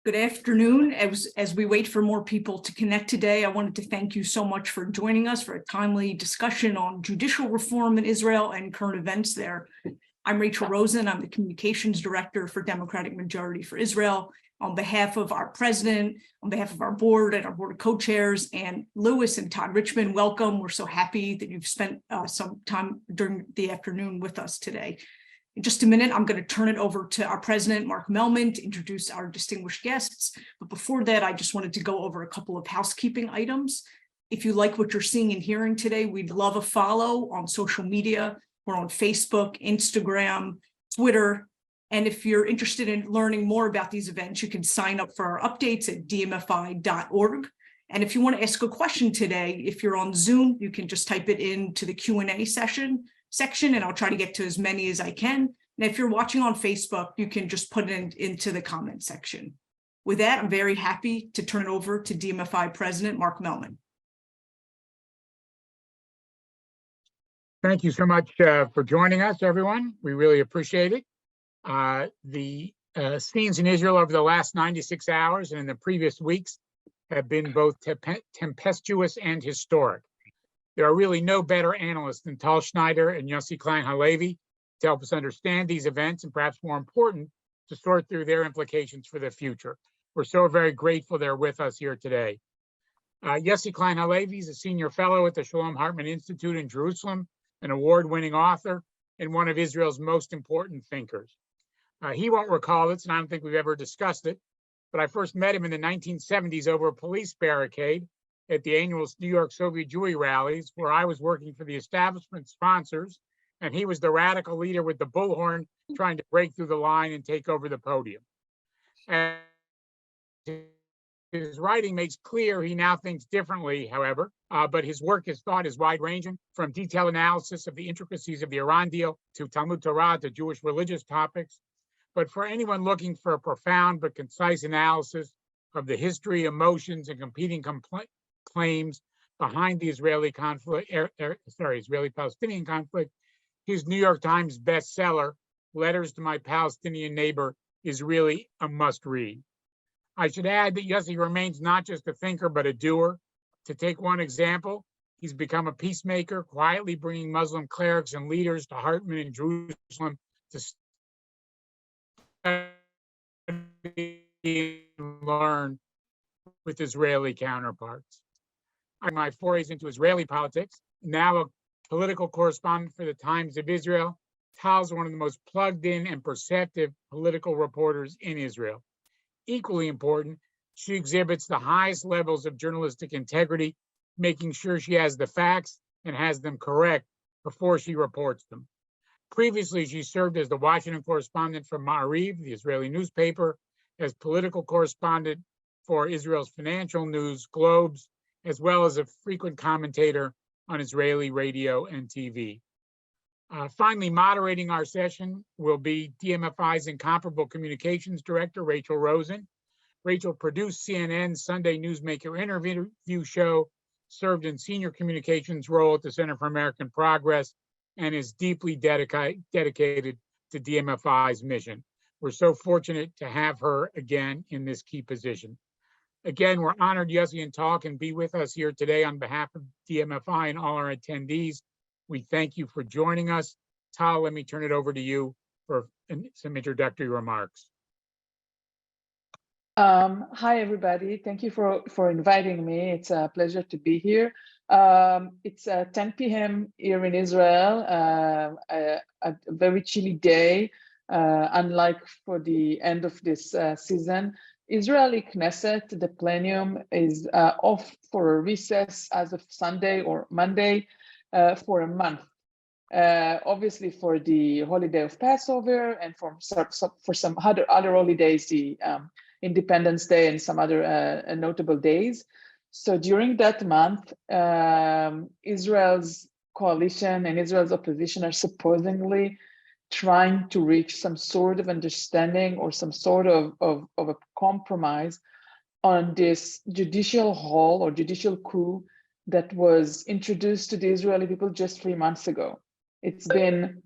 Good afternoon. As we wait for more people to connect today, I wanted to thank you so much for joining us for a timely discussion on judicial reform in Israel and current events there. I'm Rachel Rosen. I'm the Communications Director for Democratic Majority for Israel. On behalf of our president, on behalf of our board and our board of co-chairs, and Lewis and Todd Richmond, welcome. We're so happy that you've spent some time during the afternoon with us today. In just a minute, I'm going to turn it over to our president, Mark Melman, to introduce our distinguished guests. But before that, I just wanted to go over a couple of housekeeping items. If you like what you're seeing and hearing today, we'd love a follow on social media. We're on Facebook, Instagram, Twitter. And if you're interested in learning more about these events, you can sign up for our updates at dmfi.org. And if you want to ask a question today, if you're on Zoom, you can just type it into the Q&A section, and I'll try to get to as many as I can. And if you're watching on Facebook, you can just put it into the comment section. With that, I'm very happy to turn it over to DMFI President Mark Melman. Thank you so much for joining us, everyone. We really appreciate it. The scenes in Israel over the last 96 hours and in the previous weeks have been both tempestuous and historic. There are really no better analysts than Tal Schneider and Yossi Klein Halevi to help us understand these events and, perhaps more important, to sort through their implications for the future. We're so very grateful they're with us here today. Yossi Klein Halevi is a senior fellow at the Shalom Hartman Institute in Jerusalem, an award-winning author, and one of Israel's most important thinkers. He won't recall this, and I don't think we've ever discussed it, but I first met him in the 1970s over a police barricade at the annual New York Soviet Jewry rallies, where I was working for the establishment sponsors, and he was the radical leader with the bullhorn trying to break through the line and take over the podium. And his writing makes clear he now thinks differently, however, but his work, his thought is wide-ranging, from detailed analysis of the intricacies of the Iran deal to Talmud Torah to Jewish religious topics. But for anyone looking for a profound but concise analysis of the history, emotions, and competing claims behind the Israeli-Palestinian conflict, his New York Times bestseller, Letters to My Palestinian Neighbor, is really a must-read. I should add that Yossi remains not just a thinker, but a doer. To take one example, he's become a peacemaker, quietly bringing Muslim clerics and leaders to Hartman in Jerusalem to study and learn with Israeli counterparts. My forays into Israeli politics, now a political correspondent for the Times of Israel, Tal's one of the most plugged in and perceptive political reporters in Israel. Equally important, she exhibits the highest levels of journalistic integrity, making sure she has the facts and has them correct before she reports them. Previously, she served as the Washington correspondent for Ma'ariv, the Israeli newspaper, as political correspondent for Israel's financial news, Globes, as well as a frequent commentator on Israeli radio and TV. Finally, moderating our session will be DMFI's incomparable communications director, Rachel Rosen. Rachel produced CNN's Sunday Newsmaker interview show, served in senior communications role at the Center for American Progress, and is deeply dedicated to DMFI's mission. We're so fortunate to have her again in this key position. Again, we're honored Yossi and Tal can be with us here today on behalf of DMFI and all our attendees. We thank you for joining us. Tal, let me turn it over to you for some introductory remarks. Hi, everybody. Thank you for inviting me. It's a pleasure to be here. It's 10 p.m. here in Israel, a very chilly day, unlike for the end of this season. Israeli Knesset, the plenum, is off for a recess as of Sunday or Monday for a month. Obviously for the holiday of Passover and for some other holidays, the Independence Day and some other notable days. So during that month, Israel's coalition and Israel's opposition are supposedly trying to reach some sort of understanding or some sort of a compromise on this judicial haul or judicial coup that was introduced to the Israeli people just 3 months ago. It's been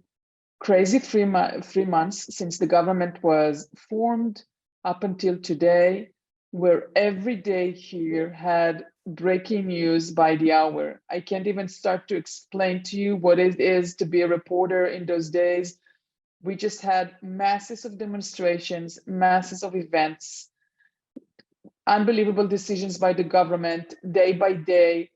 crazy 3 months since the government was formed, up until today, where every day here had breaking news by the hour. I can't even start to explain to you what it is to be a reporter in those days. We just had masses of demonstrations, masses of events, unbelievable decisions by the government day by day.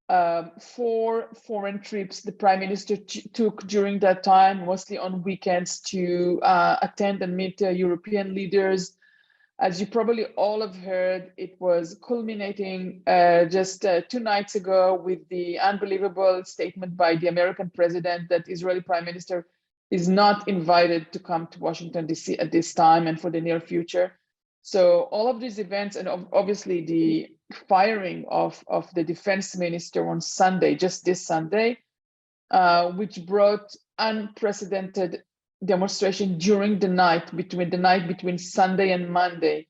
4 foreign trips the prime minister took during that time, mostly on weekends, to attend and meet European leaders. As you probably all have heard, it was culminating just 2 nights ago with the unbelievable statement by the American president that Israeli prime minister is not invited to come to Washington, D.C. at this time and for the near future. So all of these events, and obviously the firing of the defense minister on Sunday, just this Sunday, which brought unprecedented demonstration during the night between Sunday and Monday.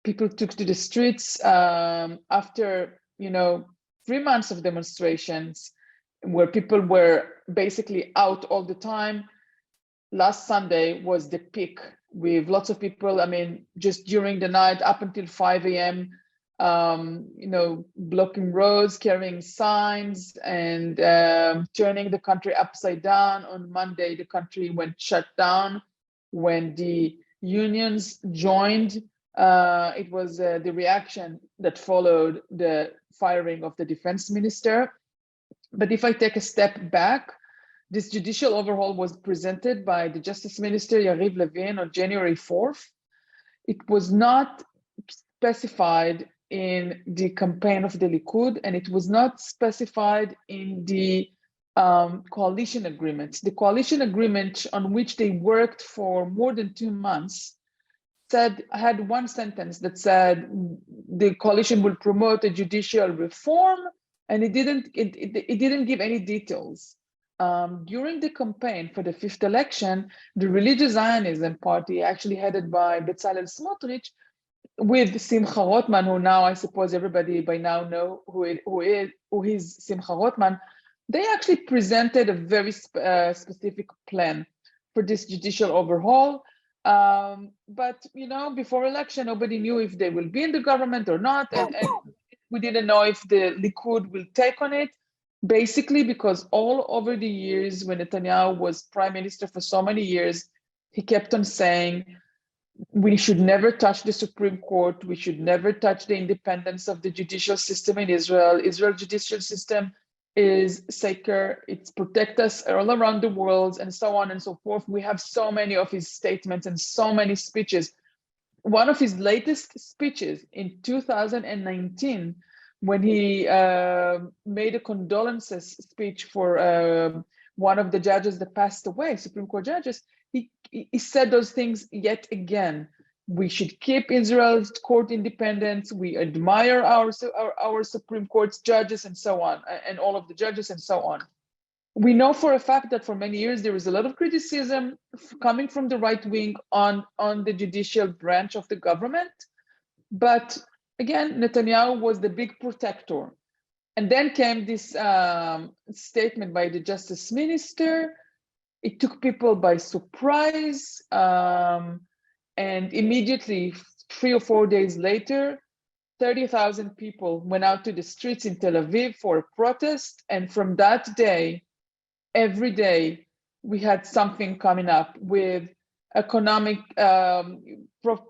People took to the streets after 3 months of demonstrations where people were basically out all the time. Last Sunday was the peak with lots of people. I mean, just during the night up until 5 a.m., blocking roads, carrying signs, and turning the country upside down. On Monday, the country went shut down. When the unions joined, it was the reaction that followed the firing of the defense minister. But if I take a step back, this judicial overhaul was presented by the Justice Minister, Yariv Levin, on January 4th. It was not specified in the campaign of the Likud, and it was not specified in the coalition agreement. The coalition agreement on which they worked for more than 2 months had one sentence that said the coalition will promote a judicial reform, and it didn't give any details. During the campaign for the 5th election, the Religious Zionism Party, actually headed by Bezalel Smotrich, with Simcha Rothman, who now I suppose everybody by now know who is Simcha Rothman, they actually presented a very specific plan for this judicial overhaul. But before election, nobody knew if they will be in the government or not, and we didn't know if the Likud will take on it. Basically, because all over the years when Netanyahu was prime minister for so many years, he kept on saying, we should never touch the Supreme Court. We should never touch the independence of the judicial system in Israel. Israel's judicial system is sacred. It protects us all around the world, and so on and so forth. We have so many of his statements and so many speeches. One of his latest speeches in 2019, when he made a condolences speech for one of the judges that passed away, Supreme Court judges, he said those things yet again. We should keep Israel's court independence. We admire our Supreme Court's judges and so on, and all of the judges and so on. We know for a fact that for many years there was a lot of criticism coming from the right wing on the judicial branch of the government. But again, Netanyahu was the big protector. And then came this statement by the justice minister. It took people by surprise. And immediately, 3 or 4 days later, 30,000 people went out to the streets in Tel Aviv for a protest. And from that day, every day, we had something coming up with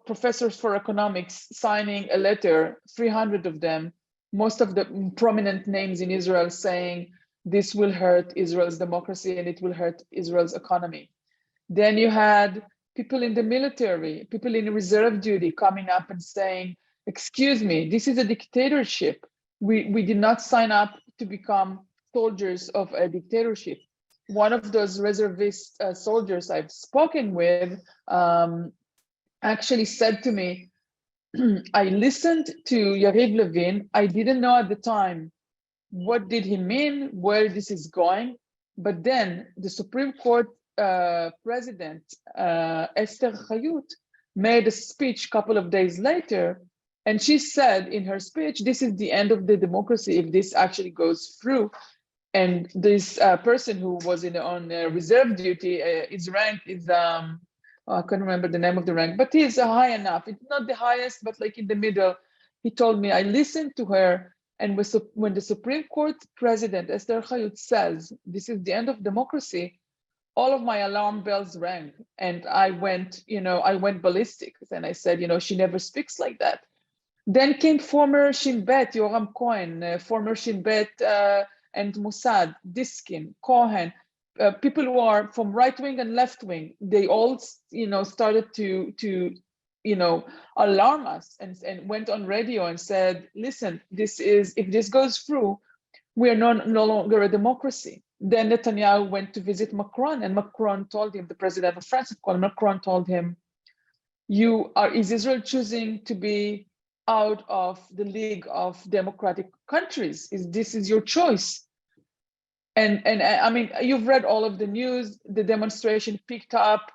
professors for economics signing a letter, 300 of them, most of the prominent names in Israel, saying this will hurt Israel's democracy and it will hurt Israel's economy. Then you had people in the military, people in reserve duty coming up and saying, excuse me, this is a dictatorship. We did not sign up to become soldiers of a dictatorship. One of those reservist soldiers I've spoken with actually said to me, I listened to Yariv Levin. I didn't know at the time what did he mean, where this is going. But then the Supreme Court President, Esther Chayut, made a speech a couple of days later. And she said in her speech, this is the end of the democracy if this actually goes through. And this person who was on reserve duty, his rank is, I couldn't remember the name of the rank, but he's high enough. It's not the highest, but like in the middle. He told me, I listened to her, and when the Supreme Court President, Esther Chayut, says, this is the end of democracy, all of my alarm bells rang. And I went ballistic. And I said, she never speaks like that. Then came former Shin Bet, Yoram Cohen, former Shin Bet and Mossad, Diskin, Cohen, people who are from right wing and left wing. They all, started to alarm us and went on radio and said, listen, if this goes through, we are no longer a democracy. Then Netanyahu went to visit Macron, and Macron told him, the president of France, Macron told him, is Israel choosing to be out of the league of democratic countries? This is your choice. And I mean, you've read all of the news. The demonstration picked up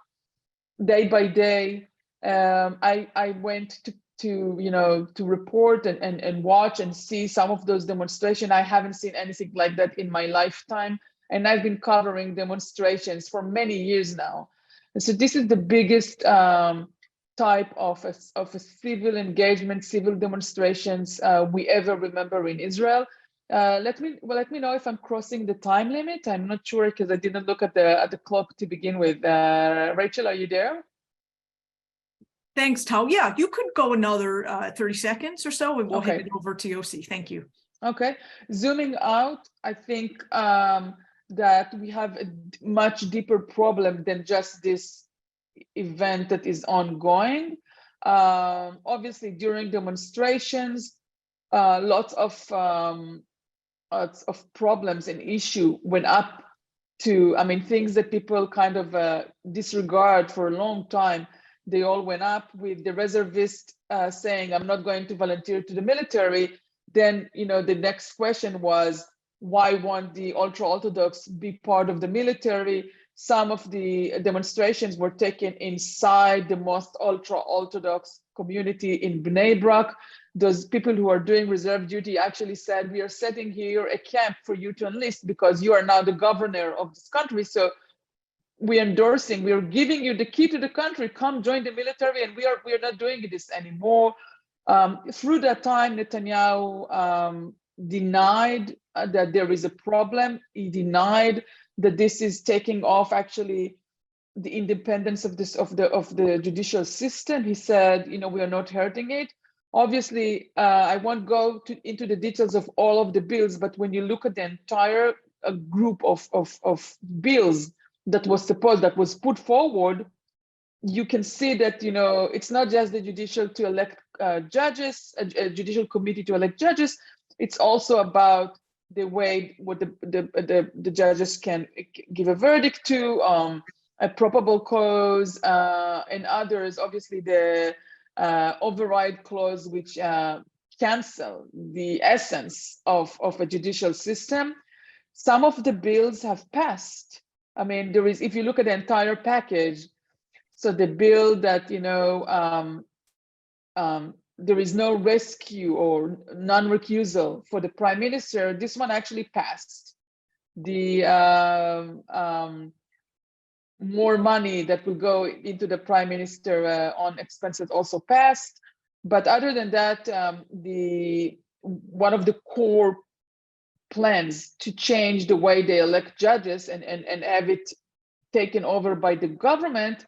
day by day. I went to report and watch and see some of those demonstrations. I haven't seen anything like that in my lifetime. And I've been covering demonstrations for many years now. And so this is the biggest type of a civil engagement, civil demonstrations we ever remember in Israel. Let me know if I'm crossing the time limit. I'm not sure because I didn't look at the clock to begin with. Rachel, are you there? Thanks, Tal. Yeah, you could go another 30 seconds or so, and we'll Okay. hand it over to Yossi. Thank you. Okay. Zooming out, I think that we have a much deeper problem than just this event that is ongoing. Obviously, during demonstrations, lots of problems and issue went up to, things that people kind of disregard for a long time. They all went up with the reservist saying, I'm not going to volunteer to the military. Then, the next question was, why won't the ultra-Orthodox be part of the military? Some of the demonstrations were taken inside the most ultra-Orthodox community in Bnei Brak. Those people who are doing reserve duty actually said, we are setting here a camp for you to enlist because you are now the governor of this country. So we are giving you the key to the country, come join the military, and we are not doing this anymore. Through that time, Netanyahu denied that there is a problem. He denied that this is taking off actually the independence of the judicial system. He said, we are not hurting it. Obviously, I won't go into the details of all of the bills, but when you look at the entire group of bills that was put forward, you can see that it's not just the judicial to elect judges, a judicial committee to elect judges. It's also about the way what the judges can give a verdict to, a probable cause, and others. Obviously, the override clause, which cancel the essence of a judicial system. Some of the bills have passed. If you look at the entire package, so the bill that, there is no rescue or non-recusal for the prime minister, this one actually passed. The more money that will go into the prime minister on expenses also passed. But other than that, one of the core plans to change the way they elect judges and have it taken over by the government,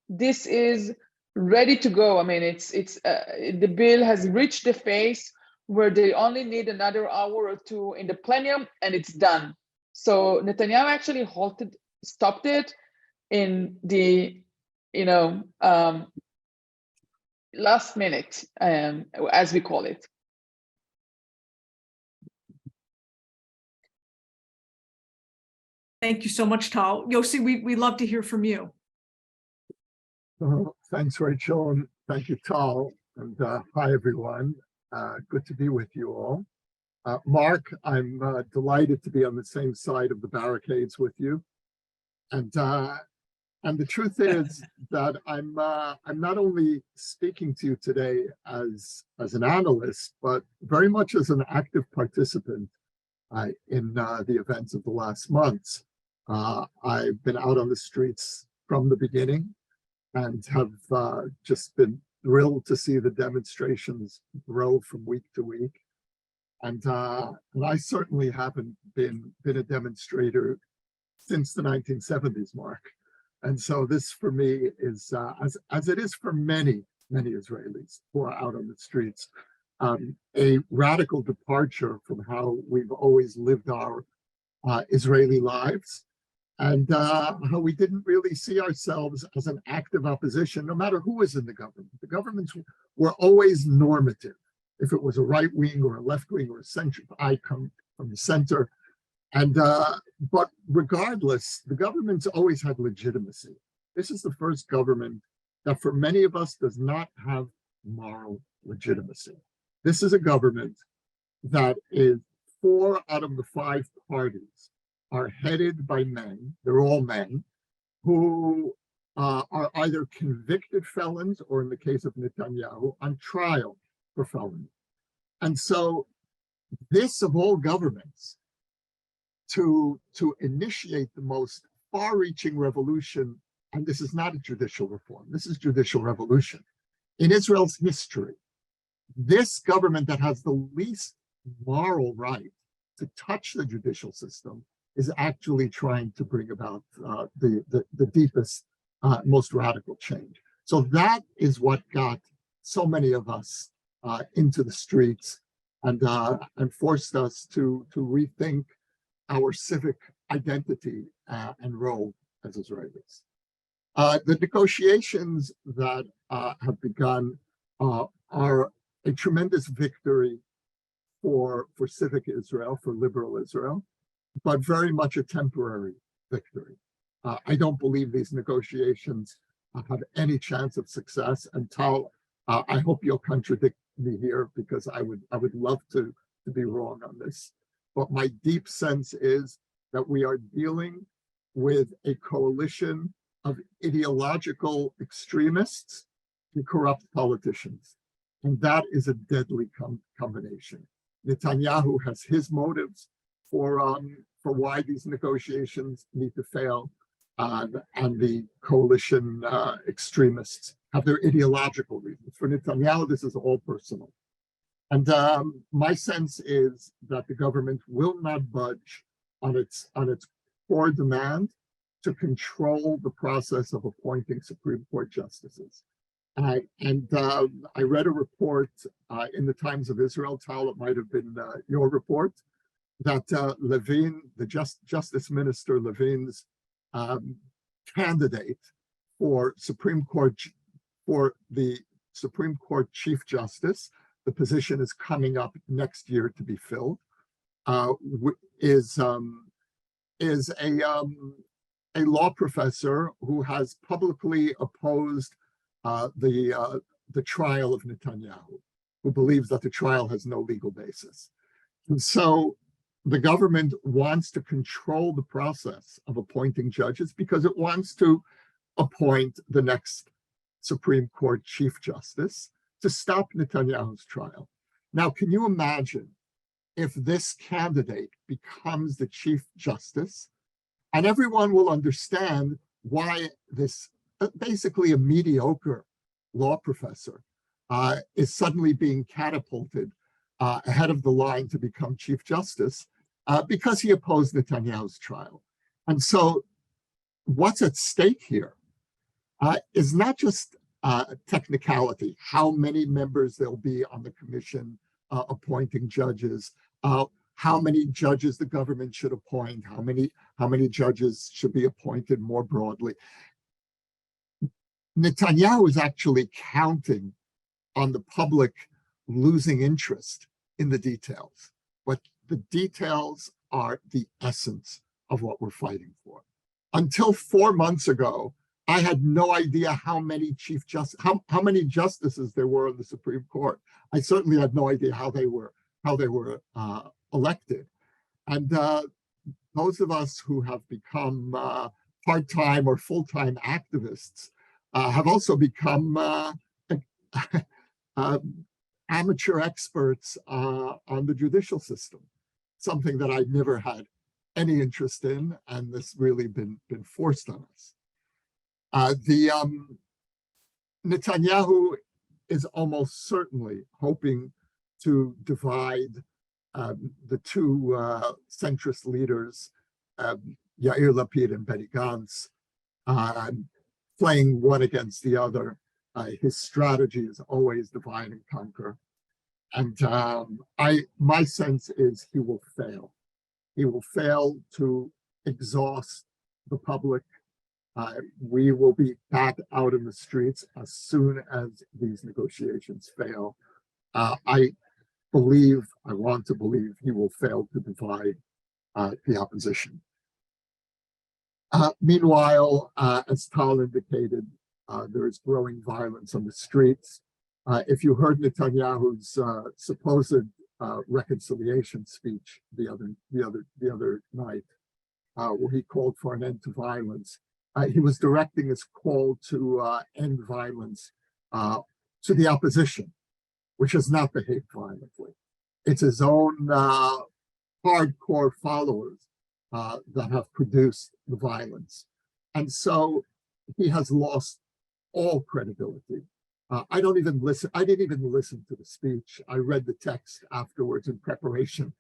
this is ready to go. The bill has reached the phase where they only need another hour or two in the plenum and it's done. So Netanyahu actually stopped it in the last minute, as we call it. Thank you so much, Tal. Yossi, we'd love to hear from you. Thanks, Rachel, and thank you, Tal, and hi, everyone. Good to be with you all. Mark, I'm delighted to be on the same side of the barricades with you. And the truth is that I'm not only speaking to you today as an analyst, but very much as an active participant in the events of the last months. I've been out on the streets from the beginning. and have just been thrilled to see the demonstrations grow from week to week. And I certainly haven't been a demonstrator since the 1970s, Mark. And so this for me is, as it is for many Israelis who are out on the streets, a radical departure from how we've always lived our Israeli lives, and how we didn't really see ourselves as an active opposition, no matter who was in the government. The governments were always normative. If it was a right wing or a left wing or a center, I come from the center. And but regardless, the government's always had legitimacy. This is the first government that for many of us does not have moral legitimacy. This is a government that is 4 out of the 5 parties are headed by men, they're all men, who are either convicted felons or, in the case of Netanyahu, on trial for felony. And so this, of all governments, to initiate the most far-reaching revolution, and this is not a judicial reform, this is judicial revolution, in Israel's history, this government that has the least moral right to touch the judicial system is actually trying to bring about the deepest, most radical change. So that is what got so many of us into the streets and forced us to rethink our civic identity and role as Israelis. The negotiations that have begun are a tremendous victory for civic Israel, for liberal Israel, but very much a temporary victory. I don't believe these negotiations have any chance of success. And Tal, I hope you'll contradict me here, because I would love to be wrong on this. But my deep sense is that we are dealing with a coalition of ideological extremists and corrupt politicians. And that is a deadly combination. Netanyahu has his motives for why these negotiations need to fail, and the coalition extremists have their ideological reasons. For Netanyahu, this is all personal. And my sense is that the government will not budge on its core demand to control the process of appointing Supreme Court justices. I read a report in the Times of Israel, Tal, it might have been your report, that Levin, the Justice Minister Levin's candidate for the Supreme Court Chief Justice, the position is coming up next year to be filled, is a law professor who has publicly opposed the trial of Netanyahu, who believes that the trial has no legal basis. And so the government wants to control the process of appointing judges because it wants to appoint the next Supreme Court Chief Justice to stop Netanyahu's trial. Now, can you imagine if this candidate becomes the Chief Justice, and everyone will understand why this basically a mediocre law professor is suddenly being catapulted ahead of the line to become Chief Justice because he opposed Netanyahu's trial. And so what's at stake here is not just technicality, how many members there'll be on the commission appointing judges, how many judges the government should appoint, how many judges should be appointed more broadly. Netanyahu is actually counting on the public losing interest in the details, but the details are the essence of what we're fighting for. Until 4 months ago, I had no idea how many how many justices there were on the Supreme Court. I certainly had no idea how they were elected. And those of us who have become part-time or full-time activists have also become amateur experts on the judicial system, something that I'd never had any interest in, and this really been forced on us. Netanyahu is almost certainly hoping to divide the two centrist leaders, Yair Lapid and Benny Gantz, playing one against the other. His strategy is always divide and conquer. And my sense is he will fail. He will fail to exhaust the public. We will be back out in the streets as soon as these negotiations fail. I want to believe he will fail to divide the opposition. Meanwhile, as Tal indicated, there is growing violence on the streets. If you heard Netanyahu's supposed reconciliation speech the other night, where he called for an end to violence, he was directing his call to end violence to the opposition, which has not behaved violently. It's his own hardcore followers that have produced the violence. And so he has lost all credibility. I didn't even listen to the speech. I read the text afterwards in preparation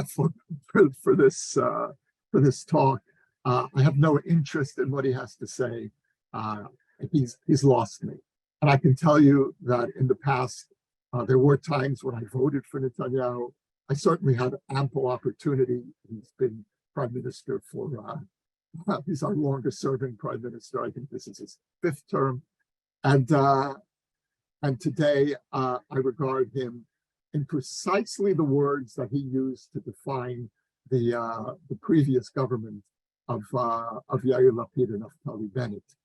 for this talk. I have no interest in what he has to say. He's lost me. And I can tell you that in the past, there were times when I voted for Netanyahu. I certainly had ample opportunity. He's been prime minister he's our longest serving prime minister. I think this is his 5th term. And today I regard him in precisely the words that he used to define the previous government of Yair Lapid and Naftali Bennett.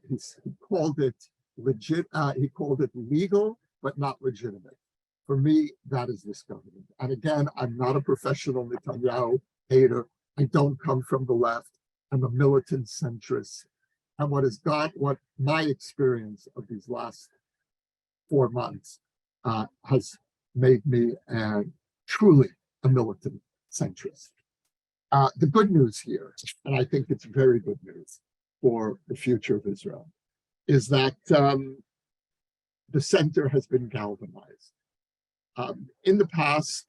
He called it legal, but not legitimate. For me, that is this government. And again, I'm not a professional Netanyahu hater. I don't come from the left. I'm a militant centrist. And what my experience of these last 4 months has made me truly a militant centrist. The good news here, and I think it's very good news for the future of Israel, is that the center has been galvanized. In the past,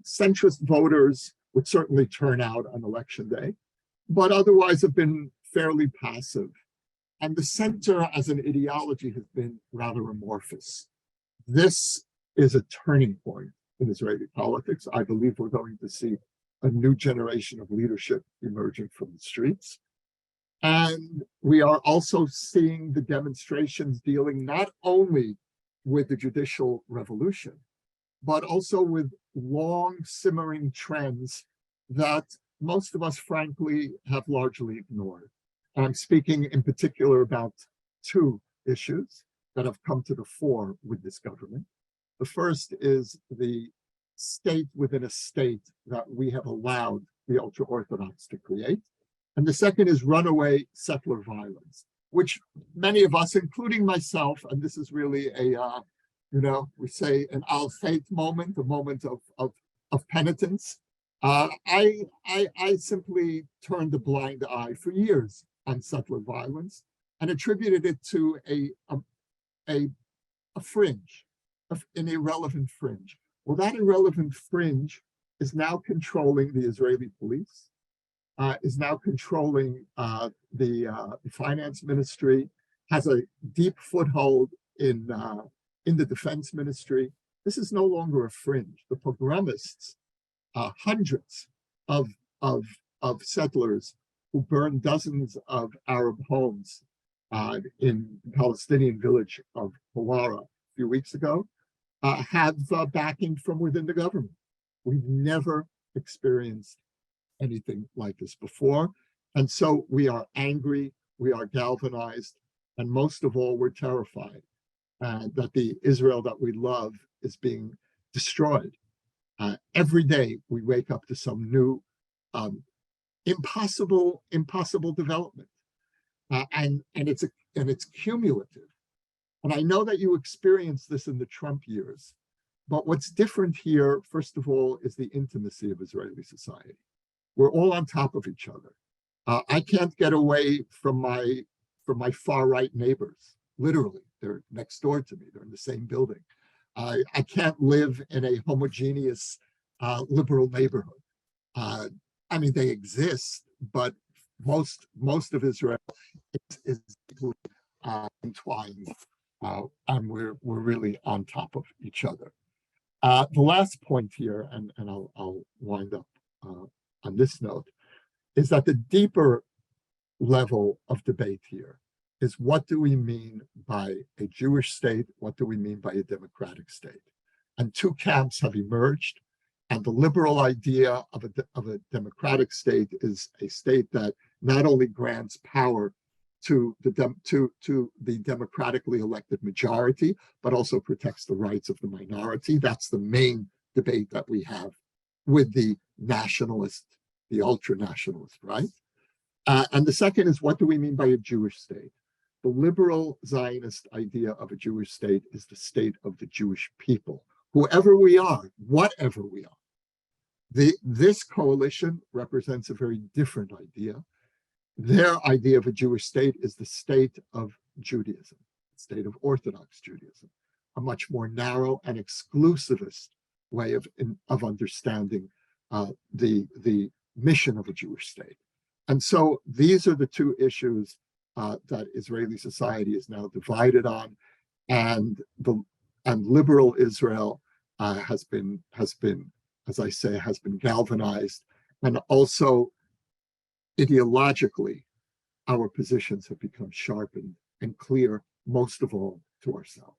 centrist voters would certainly turn out on election day, but otherwise have been fairly passive. And the center as an ideology has been rather amorphous. This is a turning point in Israeli politics. I believe we're going to see a new generation of leadership emerging from the streets. And we are also seeing the demonstrations dealing not only with the judicial revolution, but also with long simmering trends that most of us, frankly, have largely ignored. And I'm speaking in particular about 2 issues that have come to the fore with this government. The first is the state within a state that we have allowed the ultra-Orthodox to create. And the second is runaway settler violence, which many of us, including myself, and this is really we say an al-Fayt moment, a moment of penitence. I simply turned a blind eye for years on settler violence and attributed it to a fringe, an irrelevant fringe. Well, that irrelevant fringe is now controlling the Israeli police, is now controlling the finance ministry, has a deep foothold in the defense ministry. This is no longer a fringe. The pogromists, hundreds of settlers who burned dozens of Arab homes in the Palestinian village of Hawara a few weeks ago, have backing from within the government. We've never experienced anything like this before. And so we are angry, we are galvanized, and most of all, we're terrified that the Israel that we love is being destroyed. Every day we wake up to some new impossible development. And it's cumulative. And I know that you experienced this in the Trump years, but what's different here, first of all, is the intimacy of Israeli society. We're all on top of each other. I can't get away from my far right neighbors, literally. they're next door to me. They're in the same building. I can't live in a homogeneous liberal neighborhood. I mean, they exist, but most of Israel is deeply entwined, and we're really on top of each other. The last point here, and I'll wind up on this note, is that the deeper level of debate here is, what do we mean by a Jewish state? What do we mean by a democratic state? And two camps have emerged. And the liberal idea of a democratic state is a state that not only grants power to the democratically elected majority, but also protects the rights of the minority. That's the main debate that we have with the nationalist, the ultra-nationalist, right? And the second is, what do we mean by a Jewish state? The liberal Zionist idea of a Jewish state is the state of the Jewish people, whoever we are, whatever we are. This coalition represents a very different idea. Their idea of a Jewish state is the state of Judaism, the state of Orthodox Judaism, a much more narrow and exclusivist way of understanding the mission of a Jewish state. And so these are the two issues that Israeli society is now divided on, and liberal Israel has been, as I say, has been galvanized, and also ideologically, our positions have become sharpened and clear, most of all to ourselves.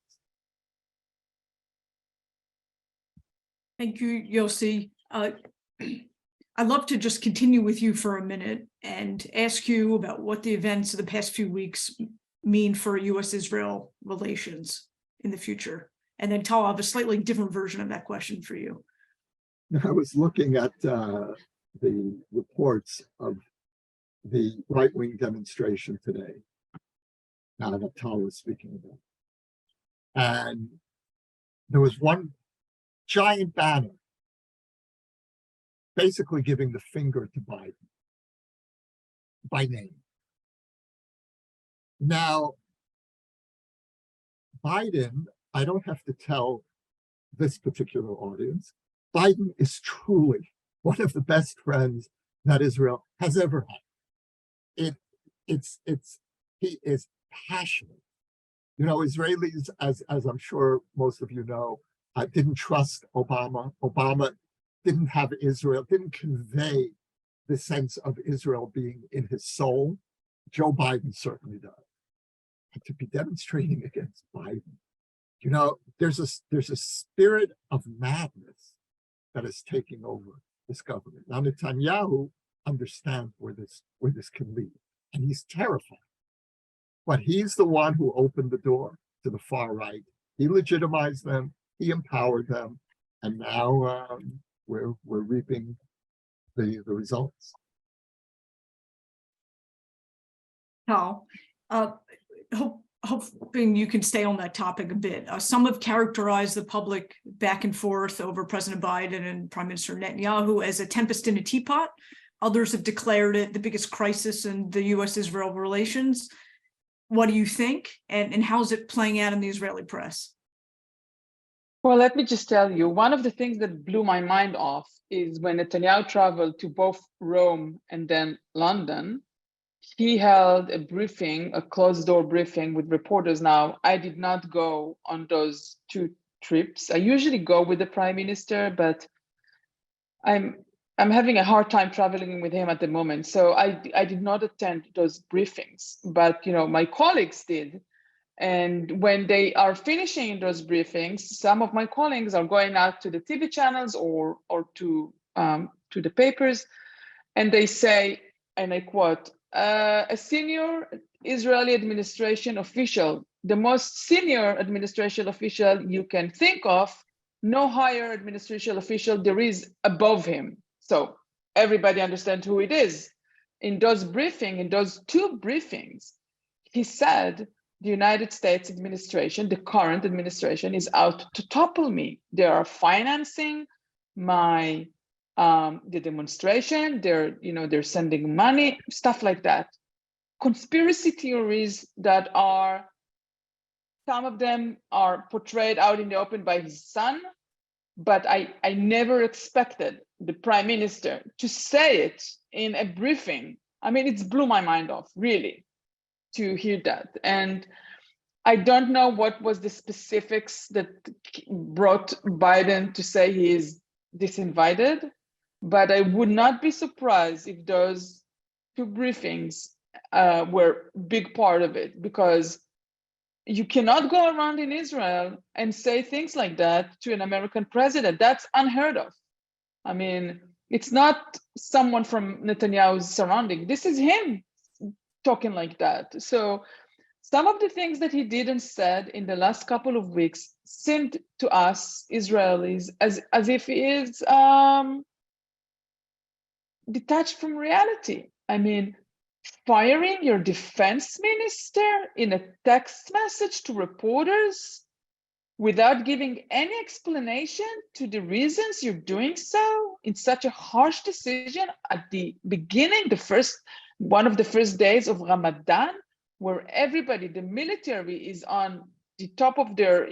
Thank you, Yossi. I'd love to just continue with you for a minute and ask you about what the events of the past few weeks mean for U.S.-Israel relations in the future. And then Tal, I'll have a slightly different version of that question for you. I was looking at the reports of the right-wing demonstration today, now that Tal was speaking about. And there was one giant banner basically giving the finger to Biden by name. Now, Biden, I don't have to tell this particular audience, Biden is truly one of the best friends that Israel has ever had. He is passionate. You know, Israelis, as I'm sure most of you know, didn't trust Obama. Obama didn't have Israel, didn't convey the sense of Israel being in his soul. Joe Biden certainly does. And to be demonstrating against Biden, you know, there's a spirit of madness that is taking over this government. Now, Netanyahu understands where this can lead, and he's terrified. But he's the one who opened the door to the far right. He legitimized them, he empowered them, and now we're reaping the results. Tal, hoping you can stay on that topic a bit. Some have characterized the public back and forth over President Biden and Prime Minister Netanyahu as a tempest in a teapot. Others have declared it the biggest crisis in the U.S.-Israel relations. What do you think, and how's it playing out in the Israeli press? Well, let me just tell you, one of the things that blew my mind off is when Netanyahu traveled to both Rome and then London, he held a briefing, a closed-door briefing with reporters. Now, I did not go on those two trips. I usually go with the Prime Minister, but I'm having a hard time traveling with him at the moment. So I did not attend those briefings, but you know, my colleagues did. And when they are finishing those briefings, some of my colleagues are going out to the TV channels or to the papers, and they say, and I quote, a senior Israeli administration official, the most senior administration official you can think of, no higher administration official there is above him. So everybody understands who it is. In those two briefings, he said, the United States administration, the current administration, is out to topple me. They are financing my the demonstration. They're sending money, stuff like that. Conspiracy theories that are some of them are portrayed out in the open by his son, but I never expected the prime minister to say it in a briefing. I mean, it's blew my mind off, really, to hear that. And I don't know what was the specifics that brought Biden to say he is disinvited, but I would not be surprised if those two briefings were a big part of it, because you cannot go around in Israel and say things like that to an American president. That's unheard of. I mean, it's not someone from Netanyahu's surrounding. This is him talking like that. So some of the things that he did and said in the last couple of weeks seemed to us Israelis as if he is detached from reality. I mean, firing your defense minister in a text message to reporters without giving any explanation to the reasons you're doing so in such a harsh decision at the beginning, one of the first days of Ramadan, where everybody, the military is on the top of their,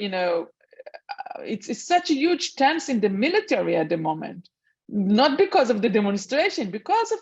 it's such a huge tense in the military at the moment, not because of the demonstration, because of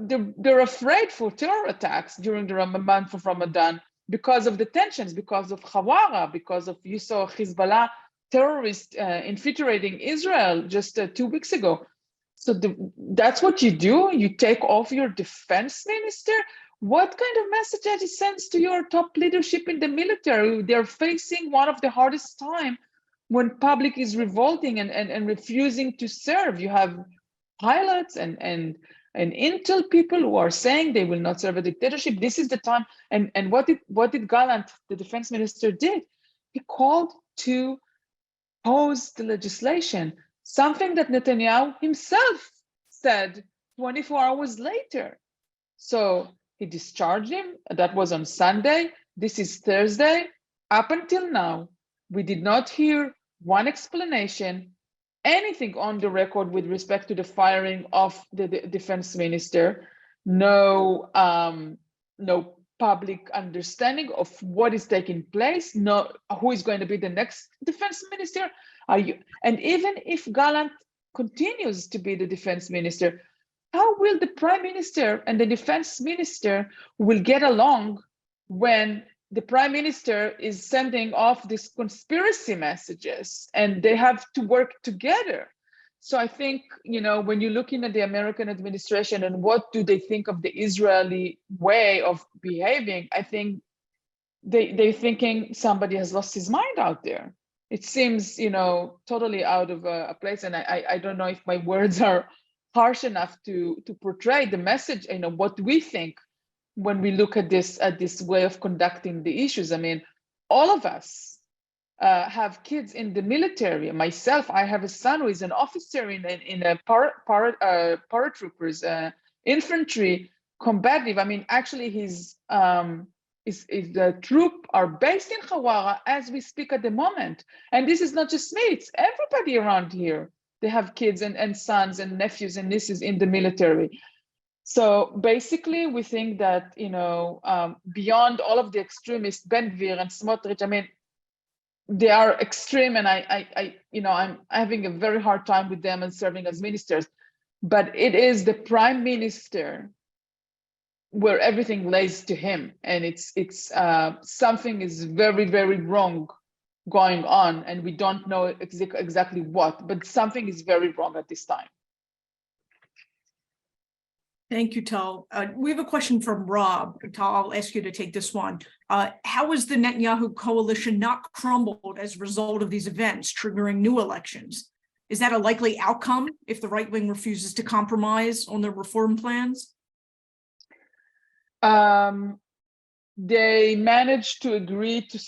they're afraid for terror attacks during the month of Ramadan, because of the tensions, because of Hawara, because of, you saw Hezbollah terrorists infiltrating Israel just 2 weeks ago. So that's what you do? You take off your defense minister? What kind of message that it sends to your top leadership in the military? They're facing one of the hardest time when public is revolting and refusing to serve. You have pilots and intel people who are saying they will not serve a dictatorship. This is the time. And what did Gallant, the defense minister, did? He called to pause the legislation, something that Netanyahu himself said 24 hours later. So he discharged him. That was on Sunday. This is Thursday. Up until now, we did not hear one explanation, anything on the record with respect to the firing of the defense minister. No public understanding of what is taking place. No, who is going to be the next defense minister? And even if Gallant continues to be the defense minister, how will the prime minister and the defense minister will get along when the prime minister is sending off these conspiracy messages and they have to work together? So I think, when you're looking at the American administration and what do they think of the Israeli way of behaving, I think they're thinking somebody has lost his mind out there. It seems, totally out of a place. And I don't know if my words are harsh enough to portray the message, what we think when we look at this way of conducting the issues. I mean, all of us have kids in the military. Myself, I have a son who is an officer in a paratroopers, infantry, combative. I mean, actually, his the troop are based in Hawara as we speak at the moment. And this is not just me; it's everybody around here. They have kids and sons and nephews and nieces in the military. So basically, we think that beyond all of the extremists, Ben Gvir and Smotrich, I mean, they are extreme, and I'm having a very hard time with them and serving as ministers. But it is the prime minister where everything lays to him, and it's something is very, very wrong going on, and we don't know exactly what, but something is very wrong at this time. Thank you, Tal. We have a question from Rob. Tal, I'll ask you to take this one. How is the Netanyahu coalition not crumbled as a result of these events, triggering new elections? Is that a likely outcome if the right wing refuses to compromise on their reform plans? They managed to agree to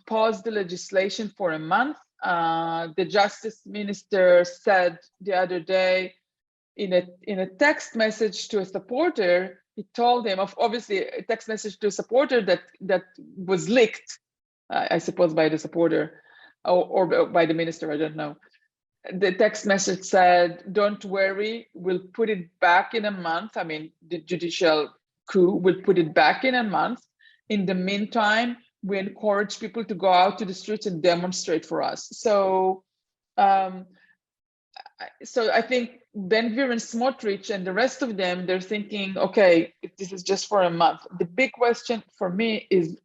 pause the legislation for a month. The justice minister said the other day in a text message to a supporter, he told him, obviously a text message to a supporter that was leaked, I suppose by the supporter or by the minister, I don't know. The text message said, don't worry, we'll put it back in a month. I mean, the Judicial Coup will put it back in a month. In the meantime, we encourage people to go out to the streets and demonstrate for us. So I think Ben-Gvir and Smotrich and the rest of them, they're thinking, okay, if this is just for a month. The big question for me is,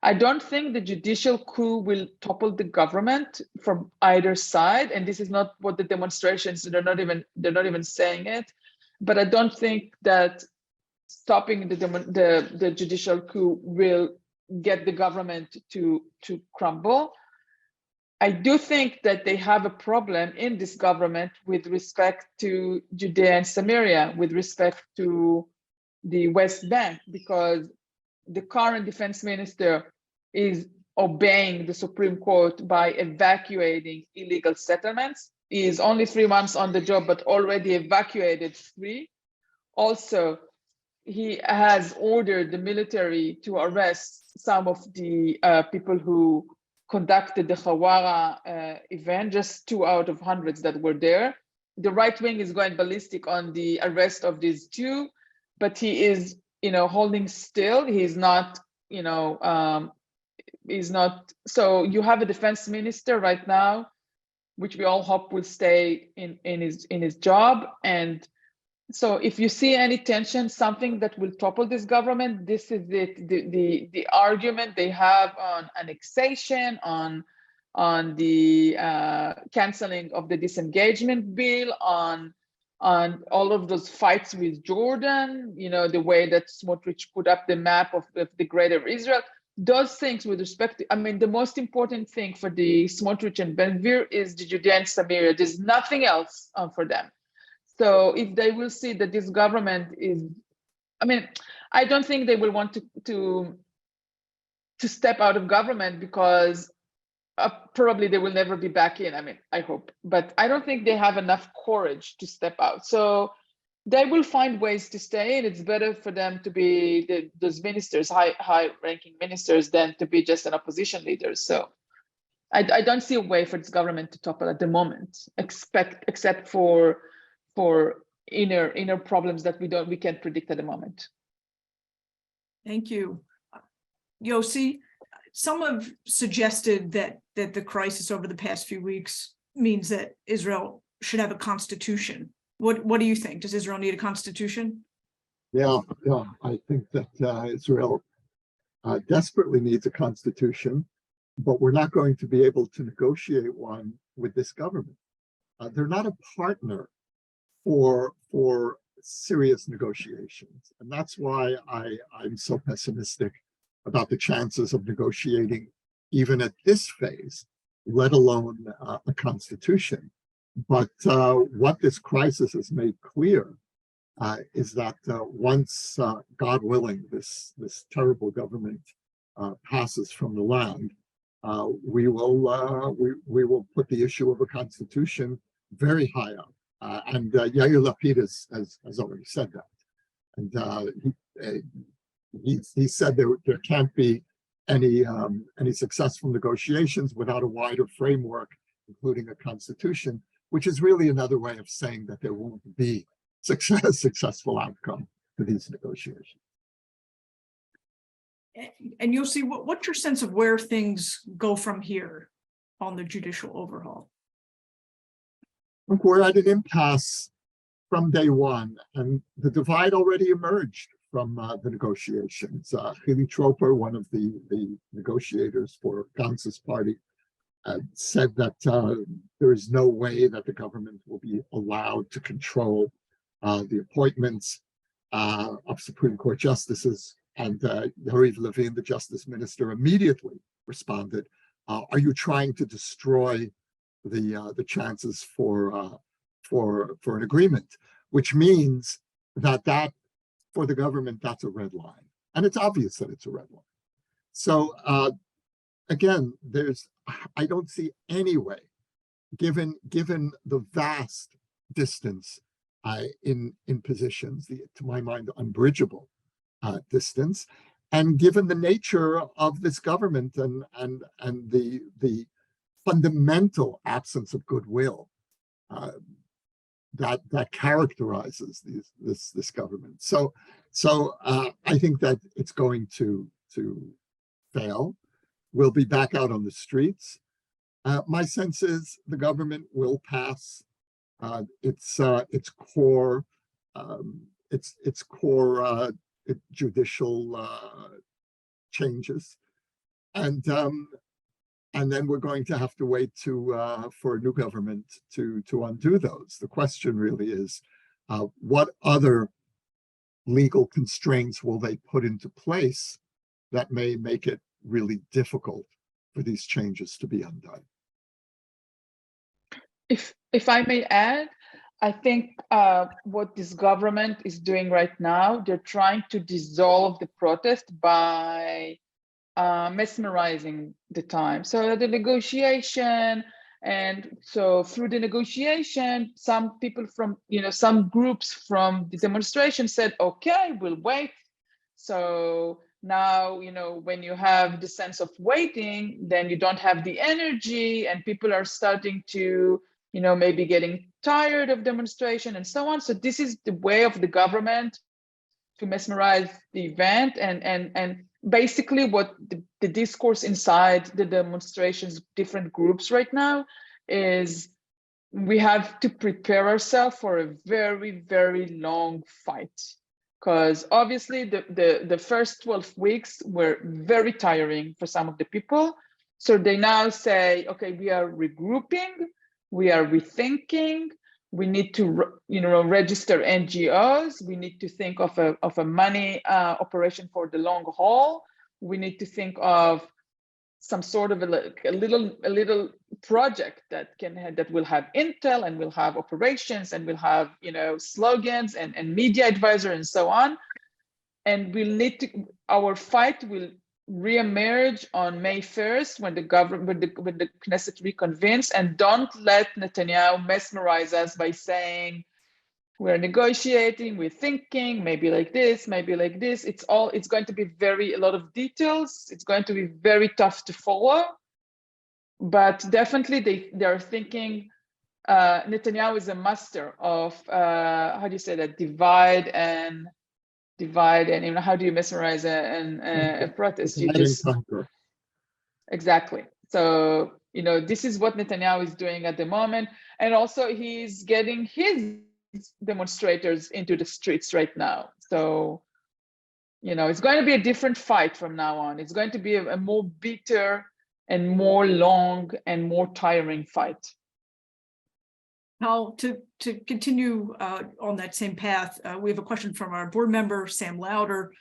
I don't think the judicial coup will topple the government from either side. And this is not what the demonstrations, they're not even saying it. But I don't think that stopping the judicial coup will get the government to crumble. I do think that they have a problem in this government with respect to Judea and Samaria, with respect to the West Bank, because the current defense minister is obeying the Supreme Court by evacuating illegal settlements. He is only 3 months on the job, but already evacuated 3. Also, he has ordered the military to arrest some of the people who conducted the Hawara event, just 2 out of hundreds that were there. The right wing is going ballistic on the arrest of these 2, but he is, holding still. He's not, he's not. So you have a defense minister right now, which we all hope will stay in his job. And so if you see any tension, something that will topple this government, this is it. The argument they have on annexation, on the canceling of the disengagement bill, on all of those fights with Jordan, the way that Smotrich put up the map of the greater Israel, those things with respect to, the most important thing for the Smotrich and Ben-Gvir is the Judea and Samaria. There's nothing else for them. So if they will see that this government is, I don't think they will want to step out of government, because probably they will never be back in. I hope, but I don't think they have enough courage to step out. So they will find ways to stay in. It's better for them to be those ministers, high-ranking ministers, than to be just an opposition leader. So I don't see a way for this government to topple at the moment, except for inner problems that we can't predict at the moment. Thank you. Yossi, some have suggested that the crisis over the past few weeks means that Israel should have a constitution. What do you think? Does Israel need a constitution? Yeah, I think that Israel desperately needs a constitution, but we're not going to be able to negotiate one with this government. They're not a partner for serious negotiations. And that's why I'm so pessimistic about the chances of negotiating even at this phase, let alone a constitution. But what this crisis has made clear is that once, God willing, this terrible government passes from the land, we will put the issue of a constitution very high up. And Yair Lapid has already said that. And he said there can't be any successful negotiations without a wider framework, including a constitution, which is really another way of saying that there won't be successful outcome to these negotiations. And you'll see, what's your sense of where things go from here on the judicial overhaul? Look, we're at an impasse from day one, and the divide already emerged from the negotiations. Hili Troper, one of the negotiators for Gantz's party, said that there is no way that the government will be allowed to control the appointments of Supreme Court justices. And Yariv Levin, the justice minister, immediately responded, are you trying to destroy the chances for an agreement? Which means that for the government, that's a red line. And it's obvious that it's a red line. So again, I don't see any way, given the vast distance in positions, to my mind, unbridgeable distance, and given the nature of this government and the fundamental absence of goodwill that characterizes this government. So I think that it's going to fail. will be back out on the streets. My sense is the government will pass its core judicial changes, and then we're going to have to wait for a new government to undo those. The question really is, what other legal constraints will they put into place that may make it really difficult for these changes to be undone? If I may add, I think what this government is doing right now, they're trying to dissolve the protest by mesmerizing the time. So the negotiation, and so through the negotiation, some people from, some groups from the demonstration said, okay, we'll wait. So now, when you have the sense of waiting, then you don't have the energy, and people are starting to, maybe getting tired of demonstration and so on. So this is the way of the government to mesmerize the event, and basically what the discourse inside the demonstrations, different groups right now, is we have to prepare ourselves for a very, very long fight. Because obviously the first 12 weeks were very tiring for some of the people. So they now say, okay, we are regrouping, we are rethinking, we need to, register NGOs. We need to think of a money operation for the long haul. We need to think of some sort of a little project that will have intel and will have operations and will have, slogans and media advisor and so on. And we'll need to, our fight will reemerge on May 1st when the Knesset reconvenes, and don't let Netanyahu mesmerize us by saying we're negotiating, we're thinking, maybe like this, maybe like this. It's going to be a lot of details. It's going to be very tough to follow, but definitely they are thinking. Netanyahu is a master of how do you say that, divide and how do you mesmerize a protest? You just exactly. So this is what Netanyahu is doing at the moment, and also he's getting his demonstrators into the streets right now. So it's going to be a different fight from now on. It's going to be a more bitter and more long and more tiring fight. Tal, to continue on that same path, we have a question from our board member, Sam Lauder.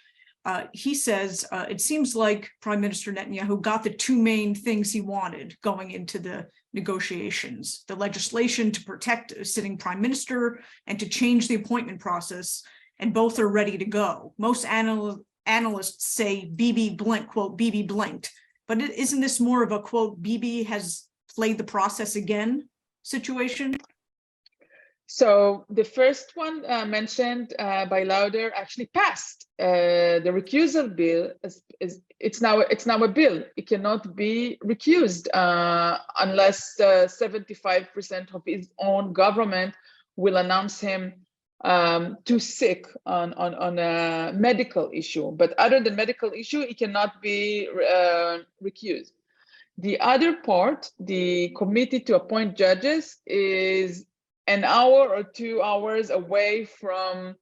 He says, it seems like Prime Minister Netanyahu got the two main things he wanted going into the negotiations: the legislation to protect a sitting prime minister and to change the appointment process, and both are ready to go. Most analysts say Bibi blinked, quote, Bibi blinked. But isn't this more of a, quote, Bibi has played the process again situation? So the first one mentioned by Lauder actually passed. The recusal bill it's now a bill. It cannot be recused unless 75% of his own government will announce him too sick on a medical issue. But other than medical issue, it cannot be recused. The other part, the committee to appoint judges, is an hour or 2 hours away from,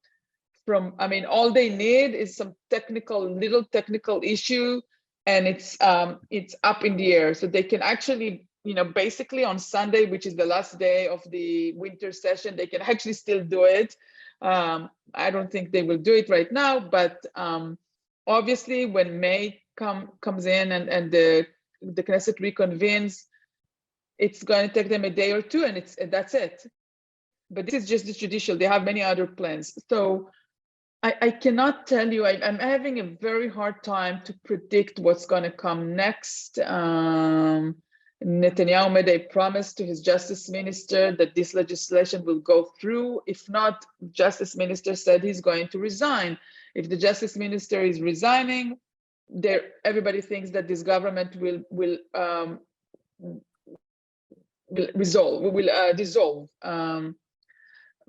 I mean, all they need is some little technical issue, and it's up in the air. So they can actually, basically on Sunday, which is the last day of the winter session, they can actually still do it. I don't think they will do it right now, but obviously when May comes in and the Knesset reconvenes, it's going to take them a day or two, and that's it. But this is just the judicial. They have many other plans. So I cannot tell you, I'm having a very hard time to predict what's going to come next. Netanyahu made a promise to his justice minister that this legislation will go through. If not, justice minister said he's going to resign. If the justice minister is resigning, everybody thinks that this government will dissolve.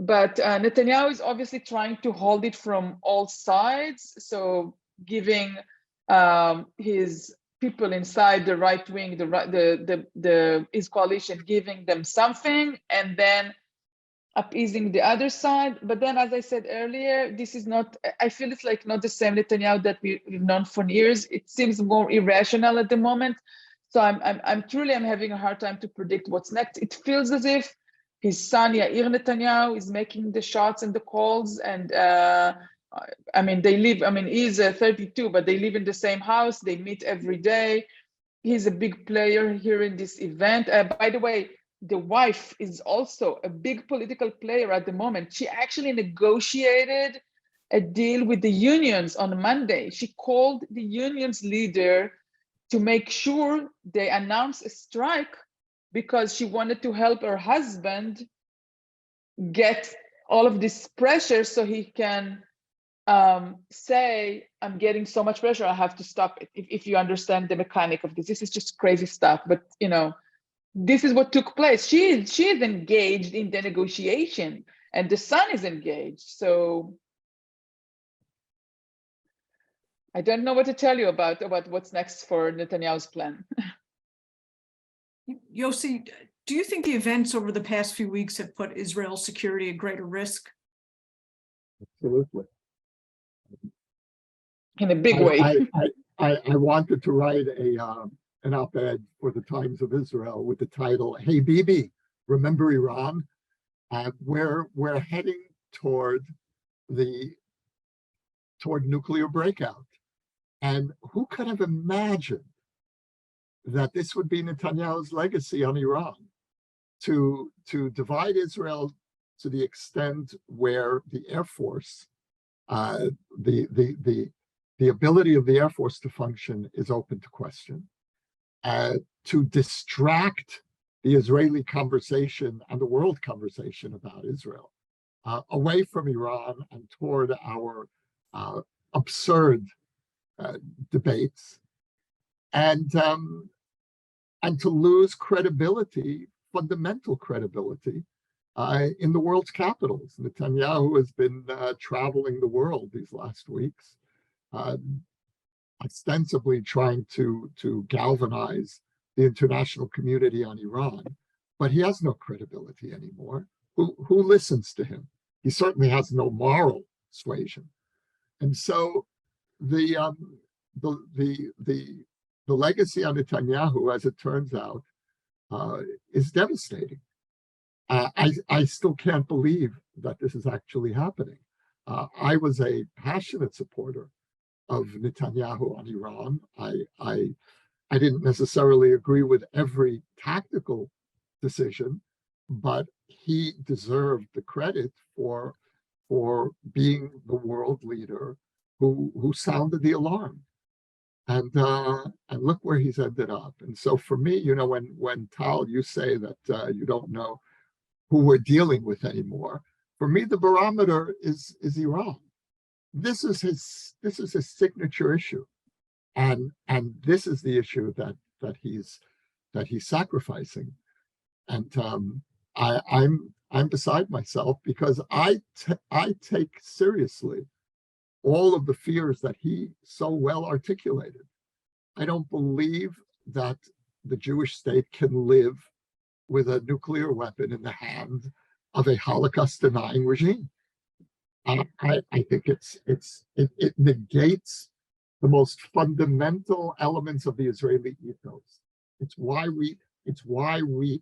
But Netanyahu is obviously trying to hold it from all sides. So giving his people inside the right wing, his coalition, giving them something and then appeasing the other side. But then, as I said earlier, this is not, I feel it's like not the same Netanyahu that we've known for years. It seems more irrational at the moment. So I'm truly having a hard time to predict what's next. It feels as if his son Yair Netanyahu is making the shots and the calls, and I mean, he's 32, but they live in the same house. They meet every day. He's a big player here in this event. By the way, the wife is also a big political player at the moment. She actually negotiated a deal with the unions on Monday. She called the unions leader to make sure they announce a strike because she wanted to help her husband get all of this pressure so he can say, I'm getting so much pressure, I have to stop it. If you understand the mechanic of this, this is just crazy stuff. But you know, this is what took place. She is engaged in the negotiation, and the son is engaged. So I don't know what to tell you about what's next for Netanyahu's plan. Yossi, do you think the events over the past few weeks have put Israel's security at greater risk? Absolutely. In a big way. I wanted to write an op-ed for the Times of Israel with the title, "Hey Bibi, remember Iran?" We're heading toward nuclear breakout. And who could have imagined that this would be Netanyahu's legacy on Iran, to divide Israel to the extent where the Air Force, the ability of the Air Force to function is open to question, to distract the Israeli conversation and the world conversation about Israel away from Iran and toward our absurd debates, and to lose credibility, fundamental credibility, in the world's capitals. Netanyahu has been traveling the world these last weeks, ostensibly trying to galvanize the international community on Iran, but he has no credibility anymore. Who listens to him? He certainly has no moral suasion, and so the legacy on Netanyahu, as it turns out, is devastating. I still can't believe that this is actually happening. I was a passionate supporter of Netanyahu on Iran. I didn't necessarily agree with every tactical decision, but he deserved the credit for being the world leader who sounded the alarm. And look where he's ended up. And so for me, you know, when Tal, you say that you don't know who we're dealing with anymore, for me the barometer is Iran. This is his signature issue, and this is the issue that he's sacrificing. And I'm beside myself because I take seriously all of the fears that he so well articulated. I don't believe that the Jewish state can live with a nuclear weapon in the hand of a Holocaust-denying regime. I think it negates the most fundamental elements of the Israeli ethos. It's why we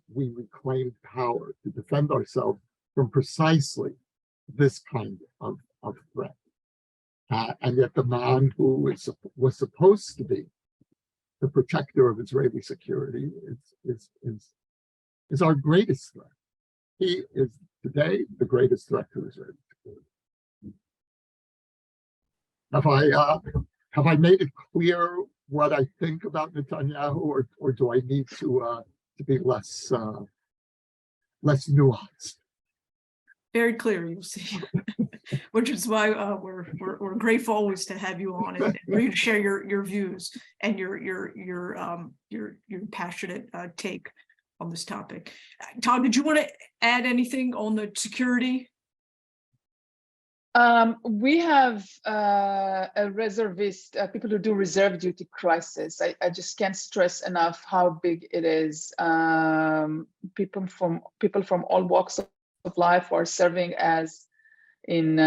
reclaimed power, to defend ourselves from precisely this kind of threat. And yet the man who was supposed to be the protector of Israeli security is our greatest threat. He is today the greatest threat to Israeli security. Have I made it clear what I think about Netanyahu, or do I need to be less nuanced? Very clear, you see, which is why we're grateful always to have you on and for you to share your views and your passionate take on this topic. Todd, did you want to add anything on the security? We have a reservist, people who do reserve duty crisis. I just can't stress enough how big it is. People from all walks of life are serving as in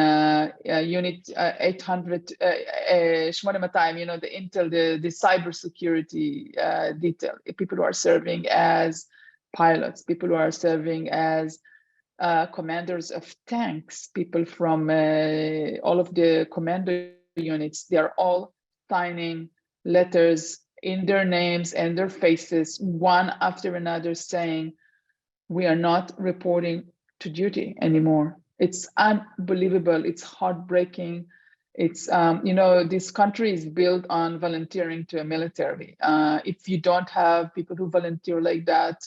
unit 800 8200, you know, the intel, the cybersecurity detail. People who are serving as pilots, people who are serving as commanders of tanks, people from all of the commando units. They are all signing letters in their names and their faces, one after another, saying, we are not reporting to duty anymore. It's unbelievable. It's heartbreaking. It's, you know, this country is built on volunteering to a military. If you don't have people who volunteer like that,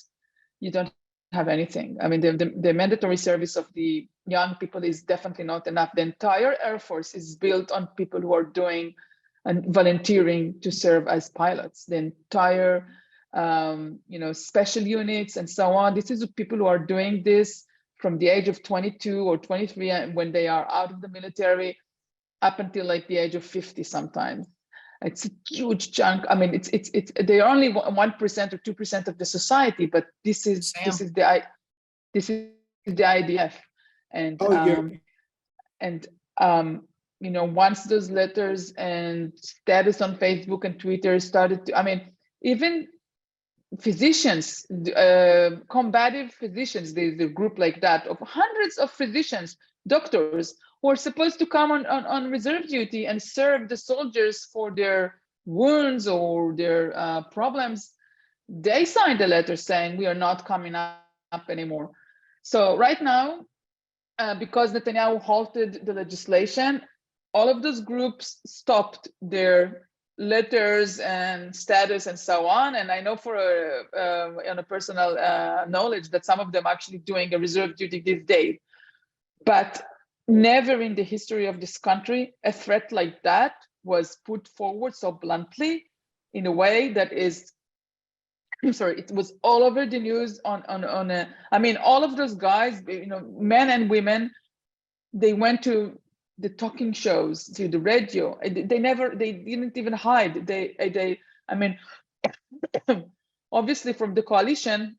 you don't have anything. I mean, the mandatory service of the young people is definitely not enough. The entire Air Force is built on people who are doing and volunteering to serve as pilots. The entire, you know, special units and so on. This is people who are doing this from the age of 22 or 23 when they are out of the military up until like the age of 50 sometimes. It's a huge chunk. I mean, it's they are only 1% or 2% of the society, but this is the IDF, and you know, once those letters and status on Facebook and Twitter started to, I mean, even physicians, combative physicians, there's a group like that of hundreds of physicians, doctors, who are supposed to come on reserve duty and serve the soldiers for their wounds or their problems. They signed a letter saying we are not coming up anymore. So right now, because Netanyahu halted the legislation, all of those groups stopped their letters and status and so on. And I know for on a personal knowledge that some of them actually doing a reserve duty these days. But never in the history of this country a threat like that was put forward so bluntly in a way that is, I'm sorry, it was all over the news on I mean, all of those guys, you know, men and women, they went to the talking shows, to the radio. They didn't even hide. I mean, obviously from the coalition,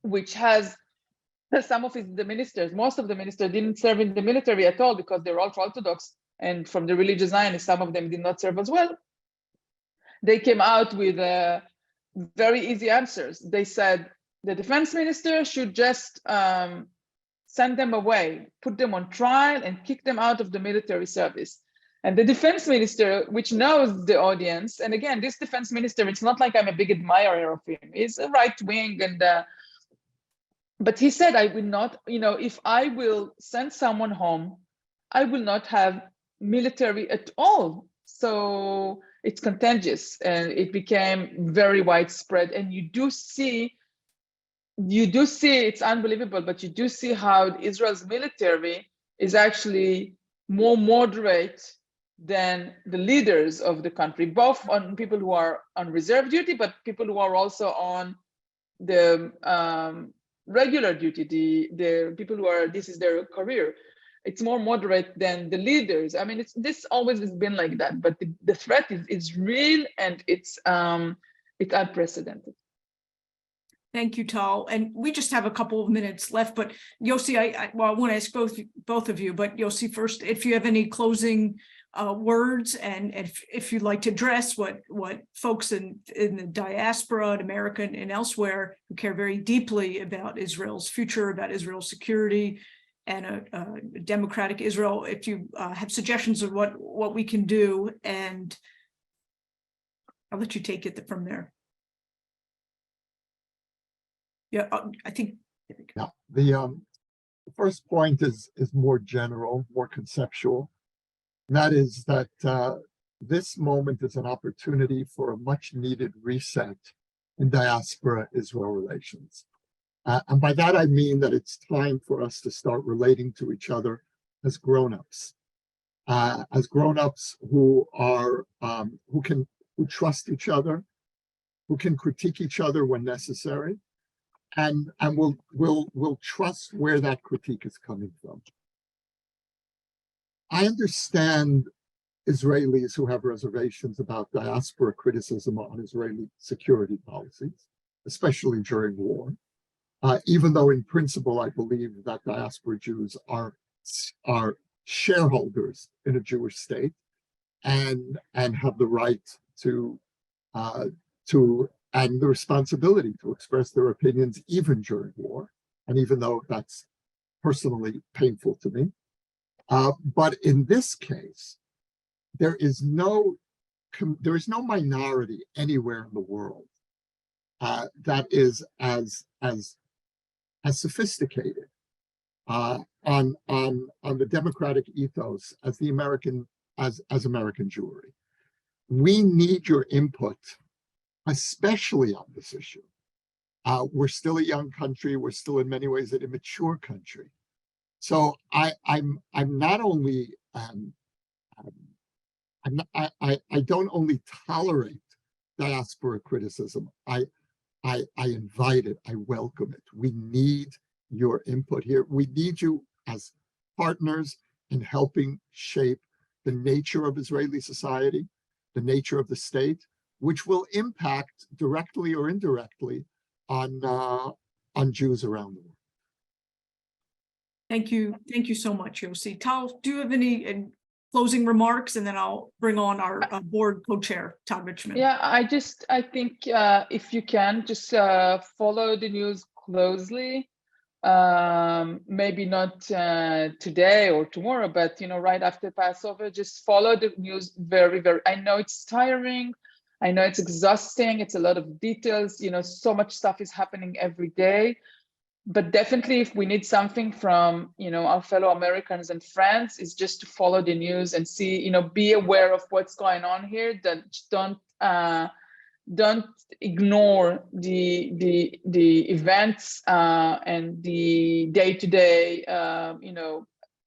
which has some of the ministers, most of the ministers didn't serve in the military at all because they're ultra-Orthodox, and from the religious Zionists, some of them did not serve as well. They came out with very easy answers. They said the defense minister should just send them away, put them on trial, and kick them out of the military service. And the defense minister, which knows the audience, and again, this defense minister, it's not like I'm a big admirer of him. He's a right wing, and but he said, I will not, you know, if I will send someone home, I will not have military at all. So it's contagious, and it became very widespread. And you do see, it's unbelievable, but you do see how Israel's military is actually more moderate than the leaders of the country, both on people who are on reserve duty, but people who are also on the regular duty, the people who are, this is their career. It's more moderate than the leaders. I mean, this always has been like that, but the threat is real, and it's unprecedented. Thank you, Tal. And we just have a couple of minutes left, but Yossi, I want to ask both of you, but Yossi first, if you have any closing words, and if you'd like to address what folks in the diaspora in America and elsewhere who care very deeply about Israel's future, about Israel's security, and a democratic Israel, if you have suggestions of what we can do, and I'll let you take it from there. Yeah, I think. Yeah, the first point is more general, more conceptual. And that is that this moment is an opportunity for a much needed reset in diaspora-Israel relations. And by that, I mean that it's time for us to start relating to each other as grown-ups who are, who trust each other, who can critique each other when necessary, and will trust where that critique is coming from. I understand Israelis who have reservations about diaspora criticism on Israeli security policies, especially during war, even though in principle I believe that diaspora Jews are shareholders in a Jewish state and have the right to and the responsibility to express their opinions even during war, and even though that's personally painful to me. But in this case, there is no minority anywhere in the world that is as sophisticated on the democratic ethos as the American Jewry. We need your input, especially on this issue. We're still a young country. We're still in many ways an immature country. So I'm not only I don't only tolerate diaspora criticism. I invite it. I welcome it. We need your input here. We need you as partners in helping shape the nature of Israeli society, the nature of the state, which will impact directly or indirectly on Jews around the world. Thank you so much, Yossi. Tal, do you have any closing remarks, and then I'll bring on our board co-chair, Todd Richmond. Yeah, I think if you can just follow the news closely, maybe not today or tomorrow, but right after Passover, just follow the news very, very. I know it's tiring. I know it's exhausting. It's a lot of details. So much stuff is happening every day. But definitely, if we need something from our fellow Americans and friends, is just to follow the news and see, be aware of what's going on here. That don't ignore the events and the day-to-day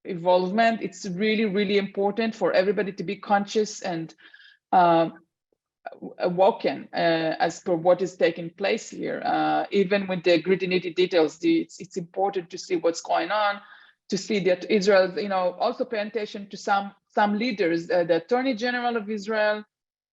involvement. It's really, really important for everybody to be conscious and awoken as per what is taking place here. Even with the gritty details, it's important to see what's going on, to see that Israel, also pay attention to some leaders, the Attorney General of Israel,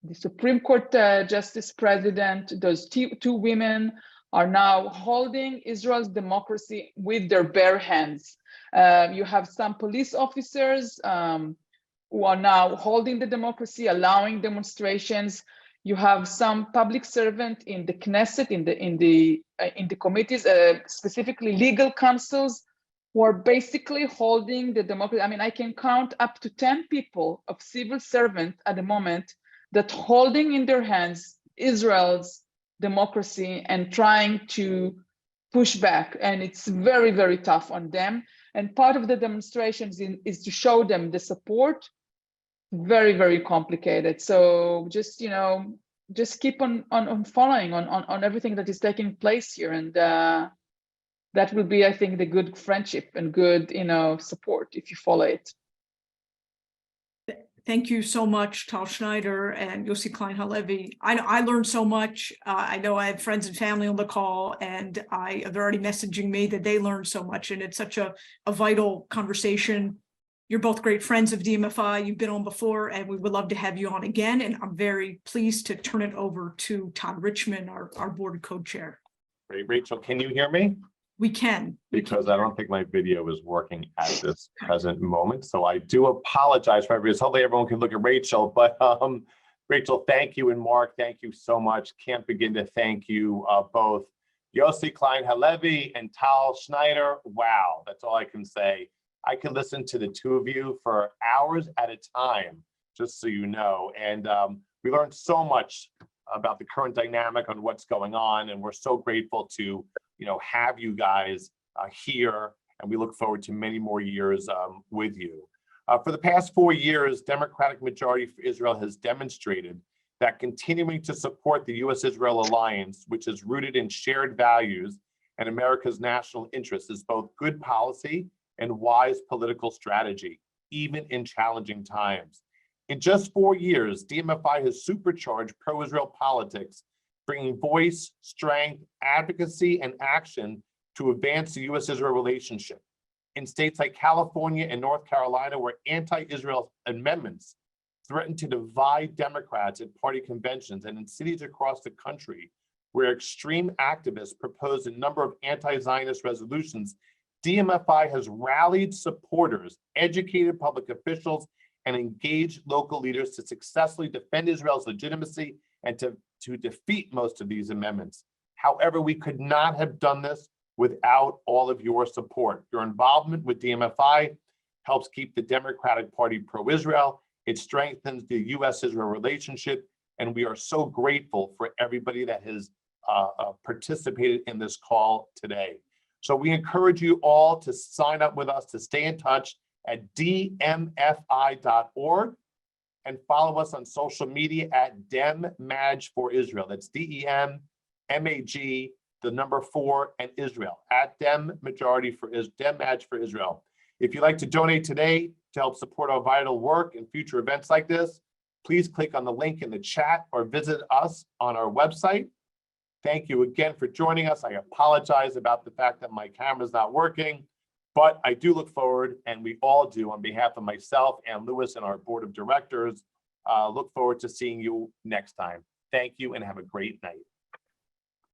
the Supreme Court Justice President. Those two women are now holding Israel's democracy with their bare hands. You have some police officers who are now holding the democracy, allowing demonstrations. You have some public servant in the Knesset, in the committees, specifically legal counsels, who are basically holding the democracy. I mean, I can count up to 10 people of civil servant at the moment that holding in their hands Israel's democracy and trying to push back. And it's very, very tough on them. And part of the demonstrations is to show them the support. Very, very complicated. So just keep on following on everything that is taking place here, and that will be, I think, the good friendship and good support if you follow it. Thank you so much, Tal Schneider and Yossi Klein Halevi. I learned so much. I know I have friends and family on the call, and they're already messaging me that they learned so much, and it's such a vital conversation. You're both great friends of DMFI. You've been on before, and we would love to have you on again. And I'm very pleased to turn it over to Todd Richmond, our board co-chair. Great, Rachel, can you hear me? We can. Because I don't think my video is working at this present moment. So I do apologize for everyone. Hopefully everyone can look at Rachel. But Rachel, thank you. And Mark, thank you so much. Can't begin to thank you both. Yossi Klein Halevi and Tal Schneider. Wow, that's all I can say. I could listen to the two of you for hours at a time, just so you know. And we learned so much about the current dynamic on what's going on. And we're so grateful to have you guys here. And we look forward to many more years with you. For the past 4 years, Democratic Majority for Israel has demonstrated that continuing to support the U.S.-Israel alliance, which is rooted in shared values and America's national interests, is both good policy and wise political strategy, even in challenging times. In just 4 years, DMFI has supercharged pro-Israel politics, bringing voice, strength, advocacy, and action to advance the U.S.-Israel relationship. in states like California and North Carolina, where anti-Israel amendments threaten to divide Democrats at party conventions, and in cities across the country where extreme activists propose a number of anti-Zionist resolutions, DMFI has rallied supporters, educated public officials, and engaged local leaders to successfully defend Israel's legitimacy and to defeat most of these amendments. However, we could not have done this without all of your support. Your involvement with DMFI helps keep the Democratic Party pro-Israel. It strengthens the U.S.-Israel relationship, and we are so grateful for everybody that has participated in this call today. So we encourage you all to sign up with us, to stay in touch at dmfi.org, and follow us on social media at DemMag4Israel. That's DEMMAG, the number 4, and Israel, at DemMag4Israel. If you'd like to donate today to help support our vital work and future events like this, please click on the link in the chat or visit us on our website. Thank you again for joining us. I apologize about the fact that my camera's not working, but I do look forward, and we all do, on behalf of myself and Lewis and our board of directors, look forward to seeing you next time. Thank you and have a great night.